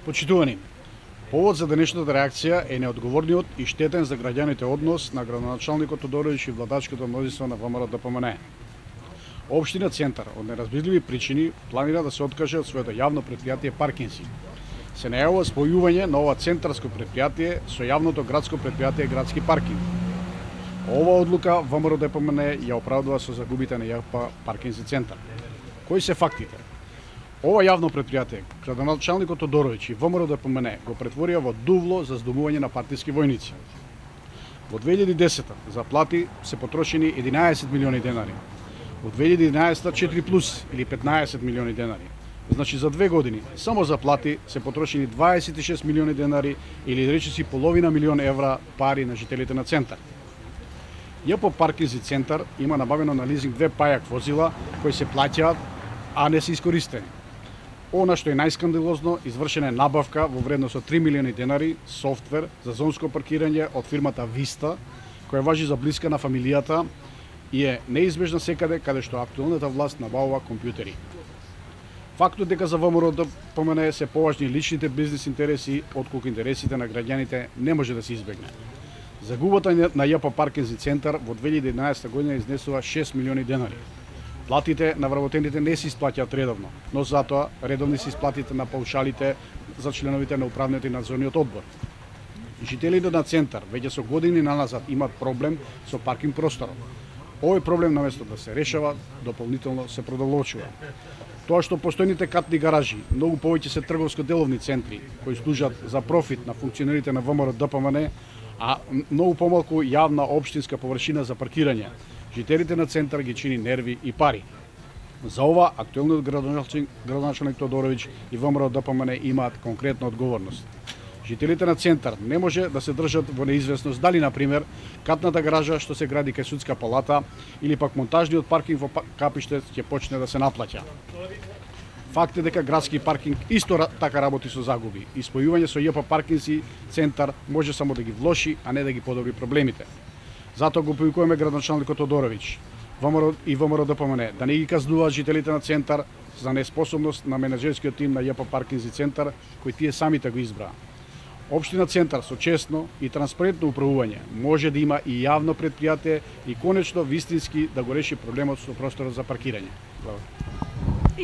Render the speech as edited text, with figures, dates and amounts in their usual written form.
Почитувани, повод за денешната реакција е неодговорниот и штетен за граѓаните однос на градоначалникот Тодоровиќ и владачкото мнозинство на ВМРО-ДПМНЕ. Општина Центар од неразбирливи причини планира да се откаже од своето јавно предпријатие Паркинзи. Се најавува спојување на ова центарско предпријатие со јавното градско предпријатие Градски паркинг. Ова одлука ВМРО-ДПМНЕ ја оправдува со загубите на ЈП Паркинзи Центар. Кои се фактите? Ова јавно предпријатие, градоначалникот Тодоровиќ и ВМРО-ДПМНЕ го претворија во дувло за здумување на партиски војници. Во 2010 за плати се потрошени 11 милиони денари. Во 2011 4 плюс или 15 милиони денари. Значи за 2 години само за плати се потрошени 26 милиони денари или речиси половина милион евра пари на жителите на Центар. ЈП Паркинзи Центар има набавено на лизинг 2 пајак возила кои се плаќаат, а не се искористени. Она што е најскандалозно, извршена е набавка во вредност од 3 милиони денари софтвер за зонско паркирање од фирмата Виста, која важи за блиска на фамилијата и е неизбежна секаде каде што актуелната власт набавува компјутери. Фактот дека за ВМРО-ДПМНЕ се поважни личните бизнис интереси отколку интересите на граѓаните не може да се избегне. Загубата на ЈП Паркинзи Центар во 2011 година изнесува 6 милиони денари. Платите на вработените не се исплаќаат редовно, но затоа редовни се исплатите на паушалите за членовите на управниот и надзорниот одбор. Жителите на Центар веќе со години наназад имаат проблем со паркинг просторот. Овој проблем наместо да се решава, дополнително се продолжува. Тоа што постојните катни гаражи многу повеќе се трговско-деловни центри кои служат за профит на функционерите на ВМРО-ДПМНЕ, а многу помалку јавна општинска површина за паркирање. Жителите на Центар ги чини нерви и пари. За ова актуелниот градоначалник Тодоровиќ и ВМРО-ДПМНЕ имаат конкретна одговорност. Жителите на Центар не може да се држат во неизвестност дали, например, катната гаража што се гради кај Судска палата или пак монтажниот паркинг во Капиште ќе почне да се наплаќа. Факт е дека градски паркинг исто така работи со загуби и спојување со ЈП Паркинзи Центар може само да ги влоши, а не да ги подобри проблемите. Затоа го повикуваме градоначалникот Тодоровиќ и ВМРО-ДПМНЕ да не ги казнуваат жителите на Центар за неспособност на менаџерскиот тим на ЈП Паркинзи Центар, кој тие самите го избраа. Општина Центар со честно и транспарентно управување може да има и јавно предпријатие и конечно вистински да го реши проблемот со просторот за паркирање. Благодарам.